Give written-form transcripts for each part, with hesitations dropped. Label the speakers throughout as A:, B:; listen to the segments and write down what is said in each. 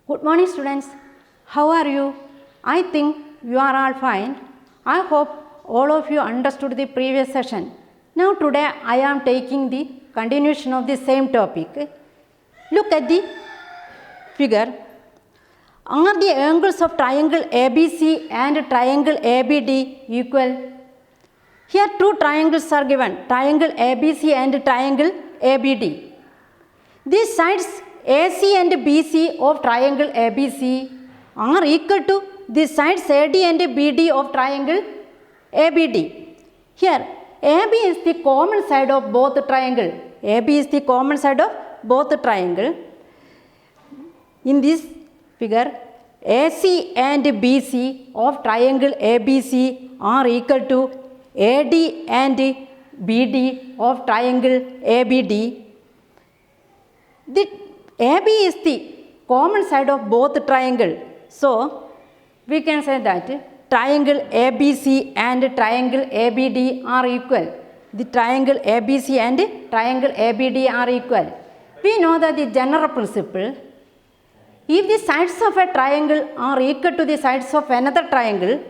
A: Good morning students. How are you? I think you are all fine. I hope all of you understood the previous session. Now today I am taking the continuation of the same topic. Look at the figure. Are the angles of triangle ABC and triangle ABD equal? Here two triangles are given, triangle ABC and triangle ABD. These sides AC and BC of triangle ABC are equal to the sides AD and BD of triangle ABD. Here AB is the common side of both triangle. AB is the common side of both triangle. In this figure, AC and BC of triangle ABC are equal to AD and BD of triangle ABD. The AB is the common side of both triangle. So, we can say that triangle ABC and triangle ABD are equal. The triangle ABC and triangle ABD are equal. We know that the general principle, if the sides of a triangle are equal to the sides of another triangle,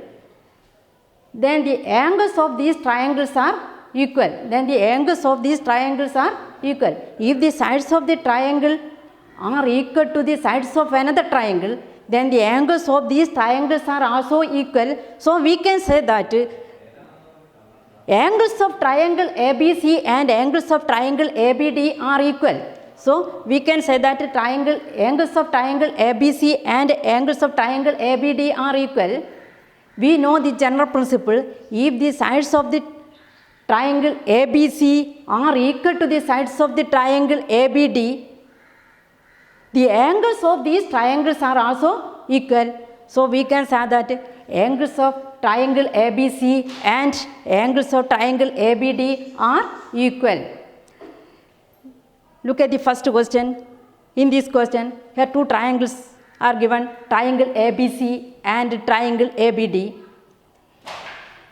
A: then the angles of these triangles are equal. Then the angles of these triangles are equal. If the sides of the triangle are equal to the sides of another triangle, then the angles of these triangles are also equal. So, we can say that angles of triangle ABC and angles of triangle ABD are equal. So, we can say that angles of triangle ABC and angles of triangle ABD are equal. We know the general principle, if the sides of the triangle ABC are equal to the sides of the triangle ABD, the angles of these triangles are also equal. So, we can say that angles of triangle ABC and angles of triangle ABD are equal. Look at the first question. In this question, here two triangles are given, triangle ABC and triangle ABD.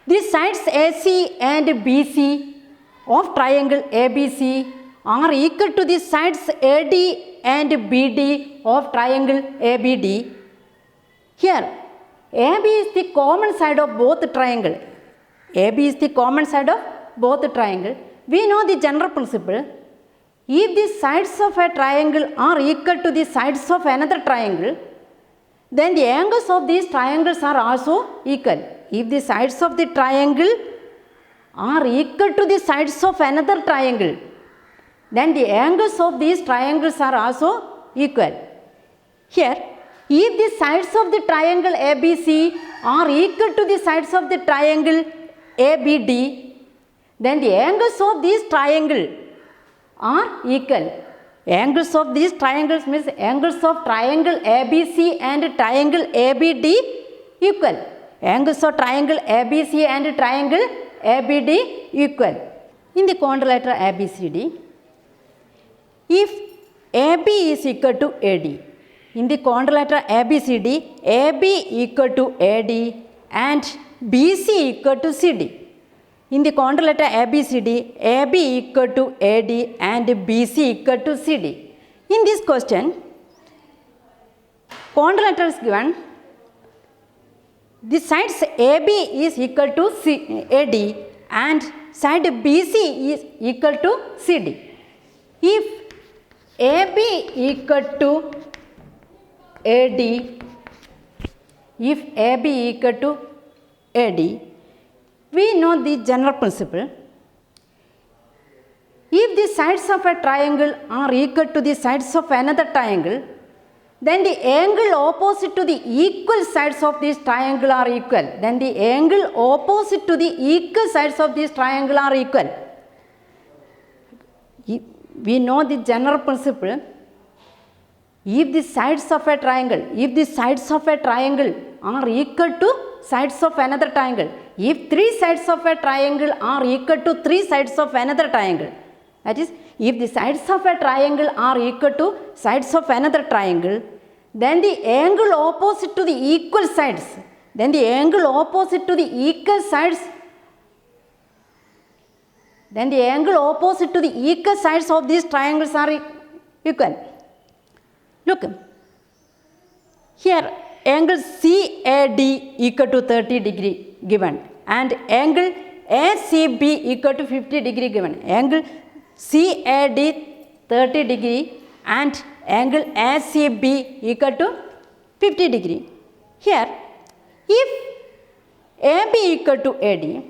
A: The sides AC and BC of triangle ABC are equal to the sides AD and BD of triangle ABD. Here, AB is the common side of both triangle. AB is the common side of both triangle. We know the general principle. If the sides of a triangle are equal to the sides of another triangle, then the angles of these triangles are also equal. If the sides of the triangle are equal to the sides of another triangle, then the angles of these triangles are also equal. Here, if the sides of the triangle ABC are equal to the sides of the triangle ABD, then the angles of these triangles are equal. Angles of these triangles means angles of triangle ABC and triangle ABD equal. Angles of triangle ABC and triangle ABD equal. In the quadrilateral ABCD, if AB is equal to AD, in the quadrilateral ABCD, AB equal to AD and BC equal to CD. In the quadrilateral ABCD, AB equal to AD and BC equal to CD. In this question, quadrilateral is given. The sides AB is equal to AD and side BC is equal to CD. If AB equal to AD, if AB equal to AD, we know the general principle. If the sides of a triangle are equal to the sides of another triangle, then the angle opposite to the equal sides of this triangle are equal. Then the angle opposite to the equal sides of this triangle are equal. We know the general principle. If the sides of a triangle, are equal to sides of another triangle, if three sides of a triangle are equal to three sides of another triangle, that is, if the sides of a triangle are equal to sides of another triangle, then the angle opposite to the equal sides, of these triangles are equal. Look, Here angle CAD equal to 30 degree given and angle ACB equal to 50 degree given. Angle CAD 30 degree and angle ACB equal to 50 degree. Here if AB equal to AD,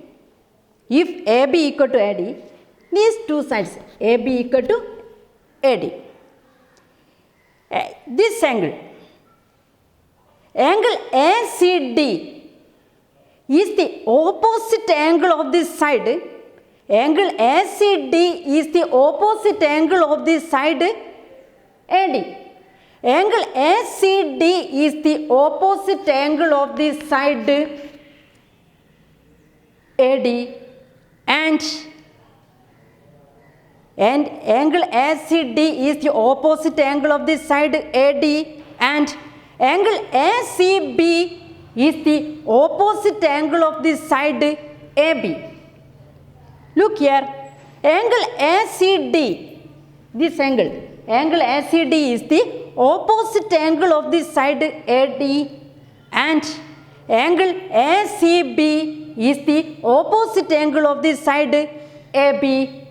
A: if AB equal to AD, these two sides AB equal to AD, this angle ACD is the opposite angle of this side. Angle ACD is the opposite angle of this side AD. Angle ACD is the opposite angle of this side AD and angle ACD is the opposite angle of this side AD and angle ACB is the opposite angle of this side AB. Look here, angle ACD, this angle ACD is the opposite angle of this side AD and angle ACB is the opposite angle of this side AB.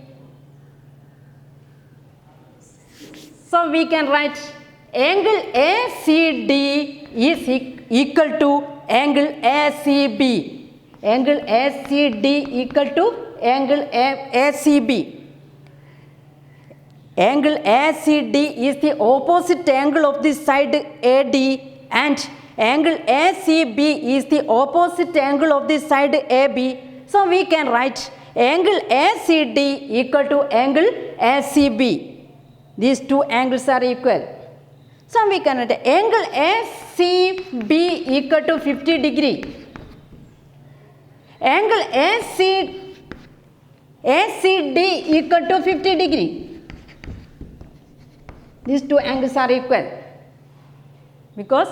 A: So we can write angle ACD is equal to angle ACB. Angle ACD equal to angle ACB. Angle ACD is the opposite angle of this side AD and angle ACB is the opposite angle of this side AB. So we can write angle ACD equal to angle ACB. These two angles are equal. So we can write angle ACB equal to 50 degree. Angle ACD equal to 50 degree. These two angles are equal. Because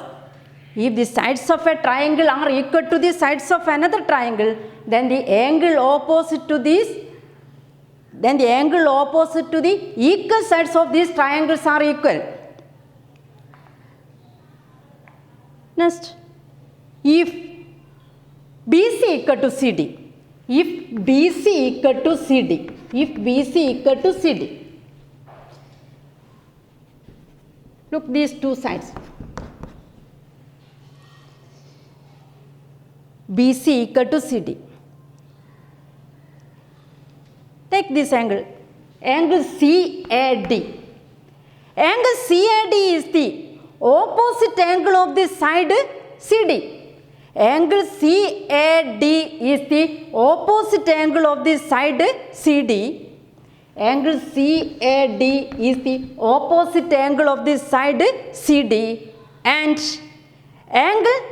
A: if the sides of a triangle are equal to the sides of another triangle, then the angle opposite to this, then the angle opposite to the equal sides of these triangles are equal. Next, if BC equal to CD, if BC equal to CD, if BC equal to CD, look these two sides. BC equal to CD. Take this angle, angle CAD. Angle CAD is the opposite angle of this side CD. Angle CAD is the opposite angle of this side CD. Angle CAD is the opposite angle of this side CD and angle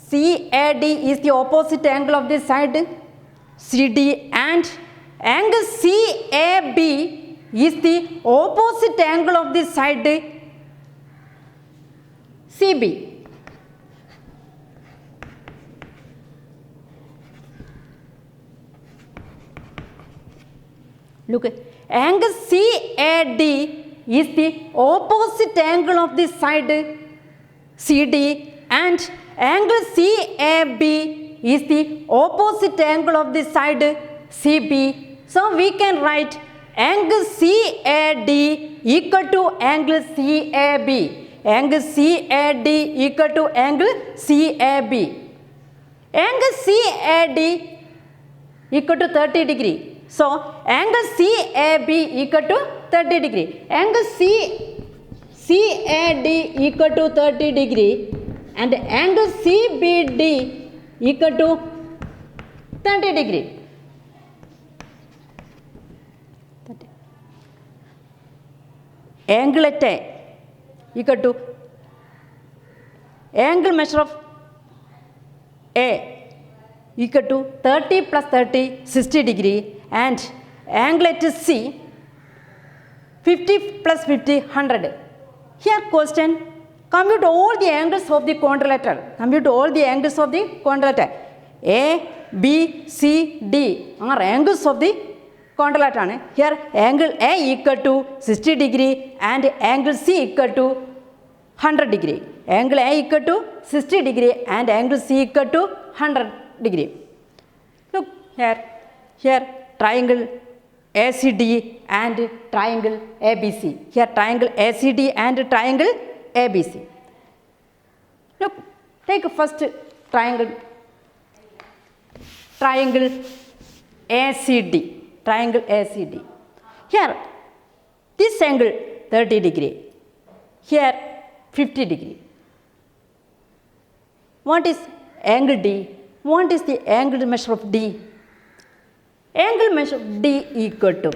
A: CAD is the opposite angle of this side CD and angle CAB is the opposite angle of this side CB. Look, angle CAD is the opposite angle of this side CD and angle CAB is the opposite angle of this side CB. So we can write angle CAD equal to angle CAB. Angle CAD equal to angle CAB. Angle CAD equal to 30 degree. So angle CAB equal to 30 degree. Angle CAD equal to 30 degree and angle CBD equal to 30 degree. Angle at A equal to angle measure of A equal to 30 plus 30 60 degree and angle at C 50 plus 50 100. Here question, compute all the angles of the quadrilateral. Compute all the angles of the quadrilateral. A, B, C, D are angles of the quadrilateral. Here angle A equal to 60 degree and angle C equal to 100 degree. Angle A equal to 60 degree and angle C equal to 100 degree. Look here triangle ACD and triangle ABC. Here triangle ACD and triangle ABC. Look, take first triangle ACD. Triangle ACD. Here this angle 30 degree. Here 50 degree. What is angle D? What is the angle measure of D? Angle measure of D equal to,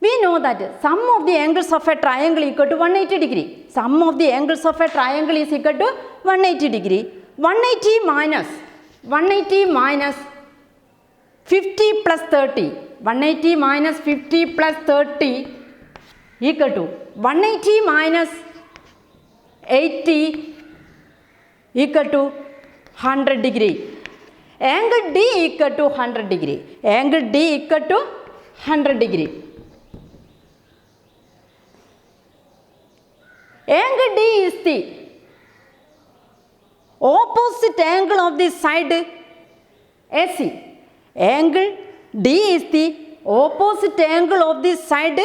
A: we know that sum of the angles of a triangle equal to 180 degree. Sum of the angles of a triangle is equal to 180 degree. 180 minus 50 plus 30. 180 minus 50 plus 30 equal to 180 minus 80 equal to 100 degree. Angle D equal to 100 degree. Angle D equal to 100 degree. Angle D is the opposite angle of the side AC. Angle D is the opposite angle of the side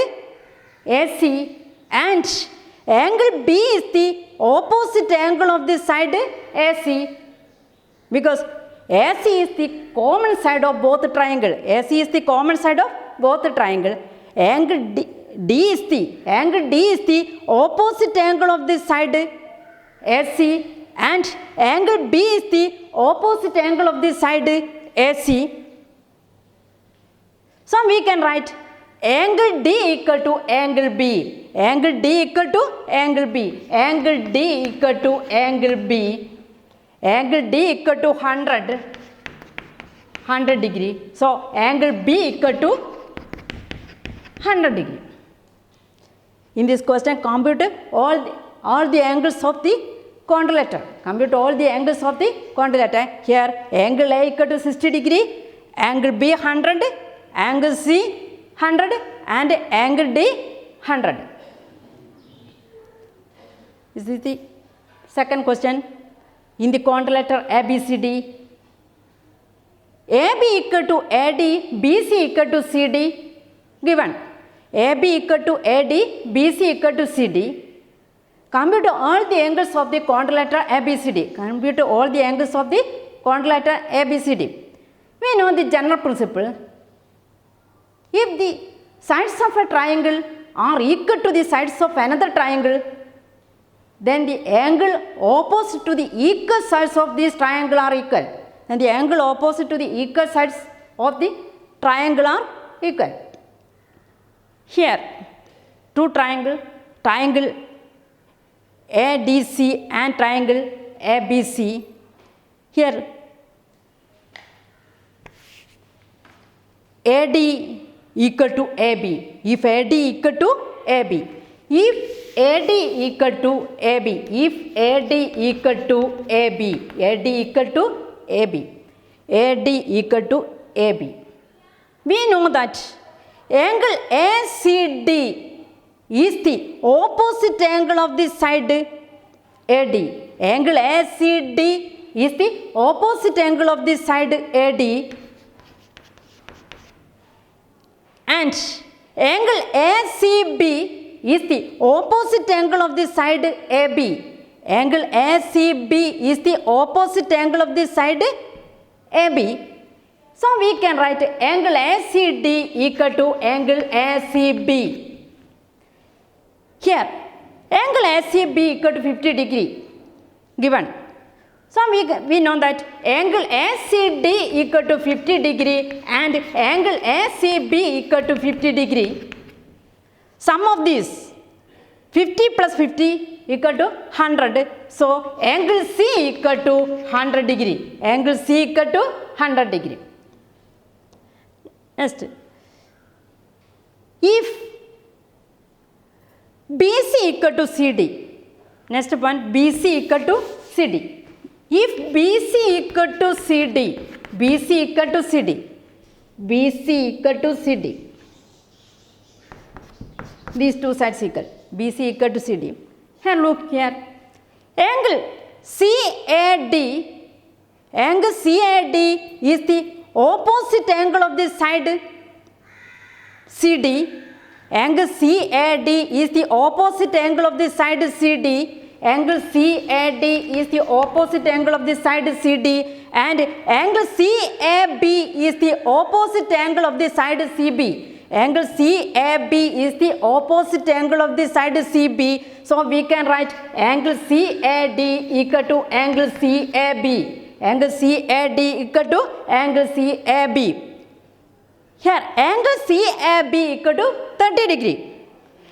A: AC and angle B is the opposite angle of the side AC, because AC is the common side of both triangle. AC is the common side of both triangle. Angle D is the opposite angle of the side AC and angle B is the opposite angle of the side AC. So we can write angle D equal to angle B. Angle D equal to angle B. Angle D equal to angle B. Angle D equal to 100 degree. So angle B equal to 100 degree. In this question, compute all the angles of the quadrilateral. Compute all the angles of the quadrilateral. Here angle A equal to 60 degree, angle B 100, angle C 100 and angle D 100. This is the second question. In the quadrilateral ABCD, AB equal to AD, BC equal to CD given. AB equal to AD, BC equal to CD. Compute all the angles of the quadrilateral ABCD. Compute all the angles of the quadrilateral ABCD. We know the general principle. If the sides of a triangle are equal to the sides of another triangle, then the angle opposite to the equal sides of this triangle are equal. And the angle opposite to the equal sides of the triangle are equal. Here, two triangle ADC and triangle ABC. Here, AD equal to AB. If AD equal to AB. If AD equal to AB. If AD equal to AB. AD equal to AB. AD equal to AB. We know that angle ACD is the opposite angle of the side AD. Angle ACD is the opposite angle of the side AD. And angle ACB is the opposite angle of the side AB. Angle ACB is the opposite angle of the side AB. So we can write angle ACD equal to angle ACB. Here, angle ACB equal to 50 degree given. So we know that angle ACD equal to 50 degree and angle ACB equal to 50 degree. Sum of these 50 plus 50 equal to 100. So angle C equal to 100 degree. Angle C equal to 100 degree. Next, if BC equal to CD, next point, BC equal to CD. If BC equal to CD, BC equal to CD, BC equal to CD, these two sides equal. BC equal to CD. Here look here. Angle CAD is the opposite angle of the side CD. Angle CAD is the opposite angle of the side CD. Angle CAD is the opposite angle of the side CD, and angle CAB is the opposite angle of the side CB. Angle CAB is the opposite angle of the side CB. So we can write angle CAD equal to angle CAB. Angle CAD equal to angle CAB. Here angle CAB equal to 30 degree.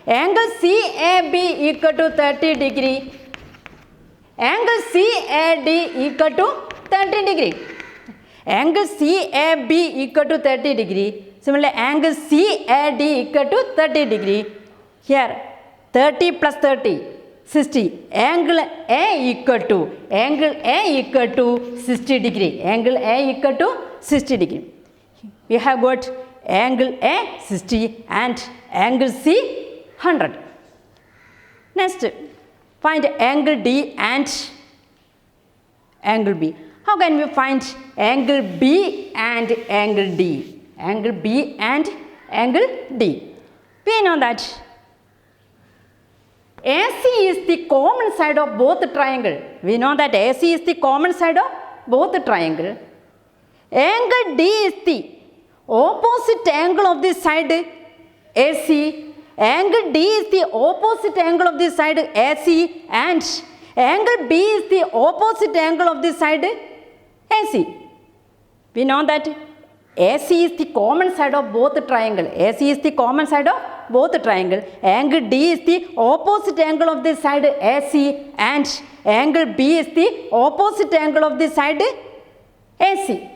A: Angle CAB equal to 30 degree. Angle CAD equal to 30 degree. Angle CAB equal to 30 degree. Similarly, angle CAD equal to 30 degree. Here 30 plus 30, 60. Angle A equal to 60 degree. Angle A equal to 60 degree. We have got angle A 60 and angle C 100. Next, find angle D and angle B. How can we find angle B and angle D? Angle B and angle D. We know that AC is the common side of both triangle. We know that AC is the common side of both triangle. Angle D is the opposite angle of the side AC. Angle D is the opposite angle of the side AC, and angle B is the opposite angle of the side AC. We know that AC is the common side of both triangle. AC is the common side of both triangle. Angle D is the opposite angle of the side AC, and angle B is the opposite angle of the side AC.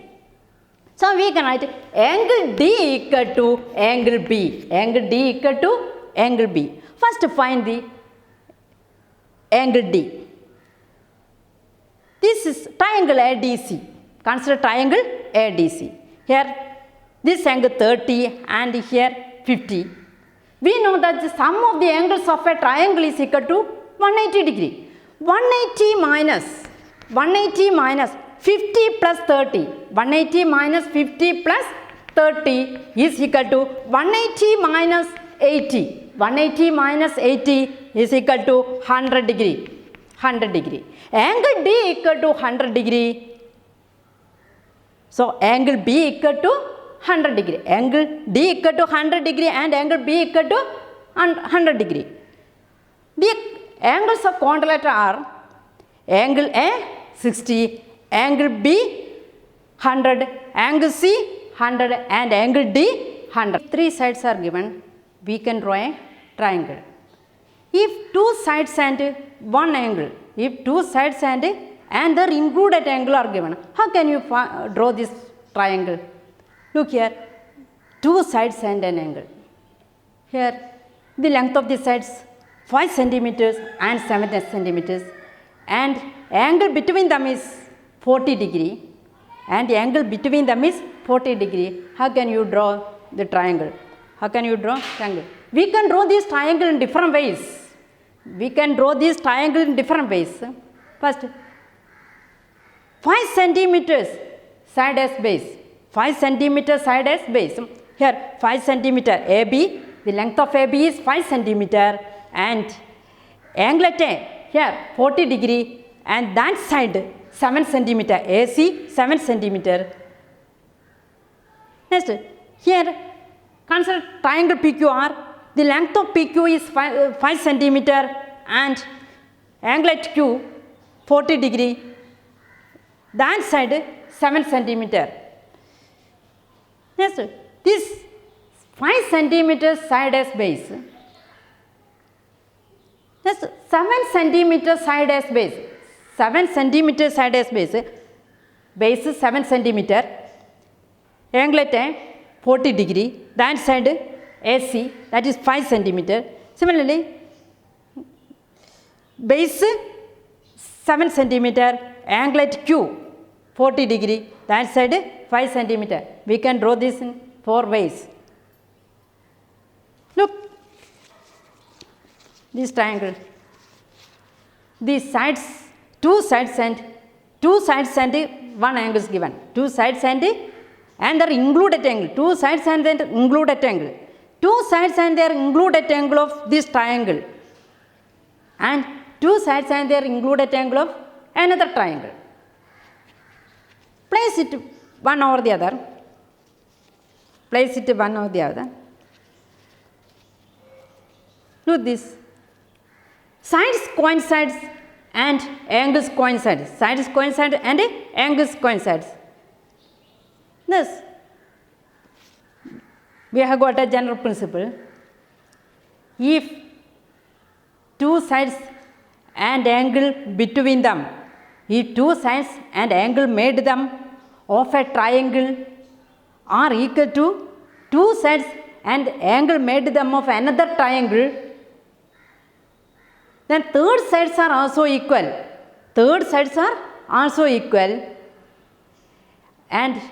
A: So we can write angle D equal to angle B. Angle D equal to angle B. First find the angle D. This is triangle ADC. Consider triangle ADC. Here this angle 30 and here 50. We know that the sum of the angles of a triangle is equal to 180 degree. 180 minus 50 plus 30. 180 minus 50 plus 30 is equal to 180 minus 80. 180 minus 80 is equal to 100 degree. 100 degree. Angle D equal to 100 degree. So angle B equal to 100 degree. Angle D equal to 100 degree and angle B equal to 100 degree. The angles of quadrilateral are angle A 60, angle B 100, angle C 100 and angle D 100. Three sides are given. We can draw a triangle. If two sides and one angle, if two sides and their included angle are given, how can you draw this triangle? Look here, two sides and an angle. Here, the length of the sides 5 centimeters and 7 centimeters, and angle between them is 40 degree, and the angle between them is 40 degree. How can you draw the triangle? How can you draw triangle? We can draw this triangle in different ways. We can draw this triangle in different ways. First, 5 centimeters side as base. 5 centimeter side as base. Here 5 centimeter AB. The length of AB is 5 centimeter and angle at A here 40 degree, and that side 7 centimeter. AC 7 centimeter. Next, here consider triangle PQR. The length of PQ is 5 centimeter and angle at Q 40 degree. That side 7 centimeter. Next, this 5 centimeter side as base. Next, 7 centimeter side as base. 7 centimeter side as base. Base is 7 centimeter. Angle at A 40 degree. That side AC, that is 5 centimeter. Similarly, base 7 centimeter, angle at Q 40 degree, that side 5 centimeter. We can draw this in 4 ways. Look, this triangle, the sides, two sides and one angle is given. Two sides and their included angle. Two sides and their included angle. Two sides and their included angle of this triangle. And two sides and their included angle of another triangle. Place it one over the other. Place it one over the other. Look this. Sides coincide and angles coincide. Sides coincide and angles coincide. Thus, we have got a general principle. If two sides and angle between them, if two sides and angle made them of a triangle are equal to two sides and angle made them of another triangle, then third sides are also equal. Third sides are also equal. And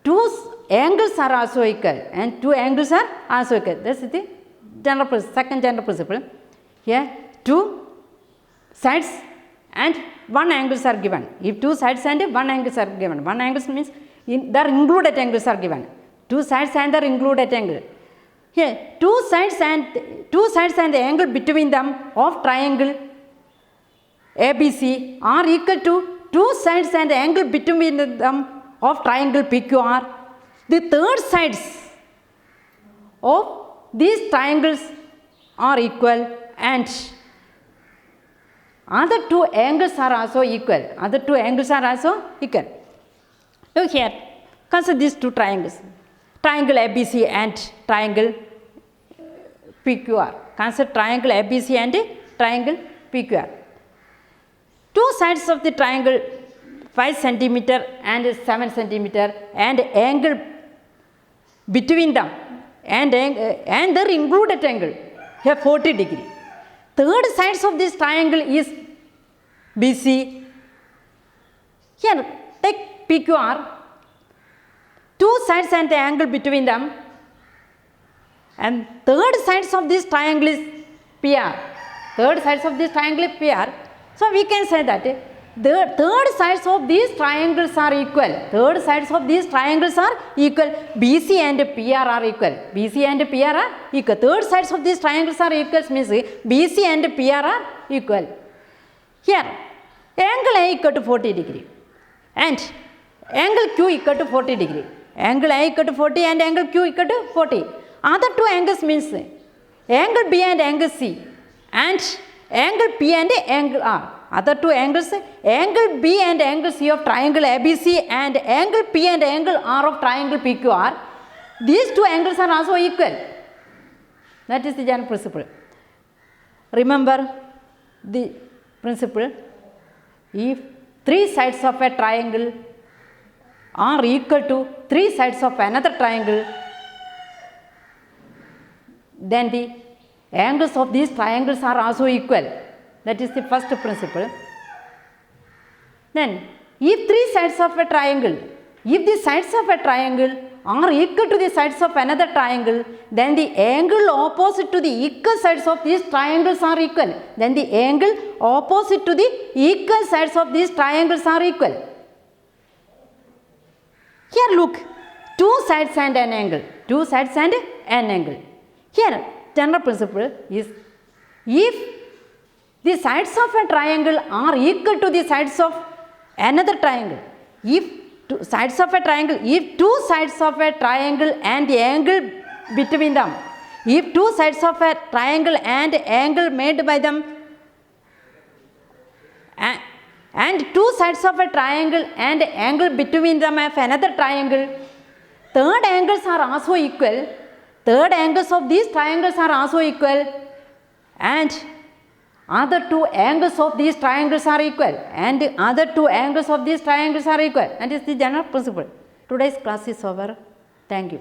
A: two angles are also equal. And two angles are also equal. That's the second general principle. Here, two sides and one angles are given. If two sides and one angles are given. One angles means their included angles are given. Two sides and their included angle. Here, two sides and the angle between them of triangle ABC are equal to two sides and the angle between them of triangle PQR. The third sides of these triangles are equal and other two angles are also equal. Other two angles are also equal. Look here, consider these two triangles. Triangle ABC and triangle PQR. Consider triangle ABC and triangle PQR. Two sides of the triangle 5 centimeter and 7 centimeter and angle between them and their included angle here 40 degree. Third sides of this triangle is BC. Here take PQR. Two sides and the angle between them, and third sides of this triangle is PR. Third sides of this triangle is PR. So we can say that the third sides of these triangles are equal. Third sides of these triangles are equal. BC and PR are equal. BC and PR are equal. Third sides of these triangles are equal means BC and PR are equal. Here angle A equal to 40 degree and angle Q equal to 40 degree. Angle A equal to 40 and angle Q equal to 40. Other two angles means angle B and angle C and angle P and angle R. Other two angles, angle B and angle C of triangle ABC and angle P and angle R of triangle PQR. These two angles are also equal. That is the general principle. Remember the principle. If three sides of a triangle are equal to three sides of another triangle, then the angles of these triangles are also equal. That is the first principle. Then, if three sides of a triangle, if the sides of a triangle are equal to the sides of another triangle, then the angle opposite to the equal sides of these triangles are equal. Then the angle opposite to the equal sides of these triangles are equal. Here look, two sides and an angle. Two sides and an angle. Here, general principle is if the sides of a triangle are equal to the sides of another triangle. If two sides of a triangle, if two sides of a triangle and the angle between them, if two sides of a triangle and angle made by them, and two sides of a triangle and angle between them of another triangle, third angles are also equal. Third angles of these triangles are also equal, and other two angles of these triangles are equal, and the other two angles of these triangles are equal. That is the general principle. Today's class is over. Thank you.